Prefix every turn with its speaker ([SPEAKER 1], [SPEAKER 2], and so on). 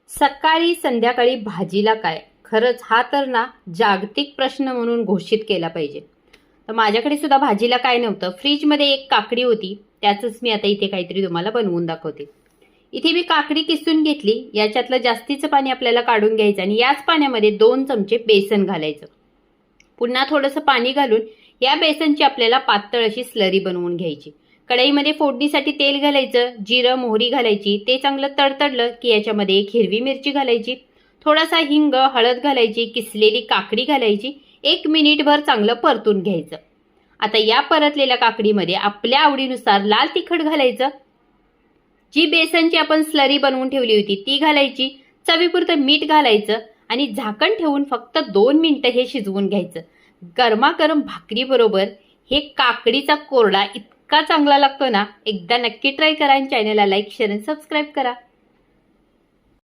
[SPEAKER 1] सकाळी संध्याकाळी भाजीला काय? खरंच हा तर ना जागतिक प्रश्न म्हणून घोषित केला पाहिजे. तर माझ्याकडे सुद्धा भाजीला काय नव्हतं. फ्रीजमध्ये एक काकडी होती. त्याचंच मी आता इथे काहीतरी तुम्हाला बनवून दाखवते. इथे मी काकडी किसून घेतली. याच्यातलं जास्तीचं पाणी आपल्याला काढून घ्यायचं आणि याच पाण्यामध्ये 2 चमचे बेसन घालायचं. पुन्हा थोडंसं पाणी घालून या बेसनची आपल्याला पातळ अशी स्लरी बनवून घ्यायची. कढईमध्ये फोडणीसाठी तेल घालायचं, जिरं मोहरी घालायची. ते चांगलं तडतडलं की याच्यामध्ये एक हिरवी मिरची घालायची, थोडासा हिंग, हळद घालायची, किसलेली काकडी घालायची. 1 मिनिटभर चांगलं परतून घ्यायचं. आता या परतलेल्या काकडीमध्ये आपल्या आवडीनुसार लाल तिखट घालायचं. जी बेसनची आपण स्लरी बनवून ठेवली होती ती घालायची. चवीपुरतं मीठ घालायचं आणि झाकण ठेवून फक्त 2 मिनिटं हे शिजवून घ्यायचं. गरमागरम भाकरीबरोबर हे काकडीचा कोरडा इतका चांगला लागतो ना, एकदा नक्की ट्राय करा आणि चॅनलला लाईक, शेअर आणि सबस्क्राईब करा.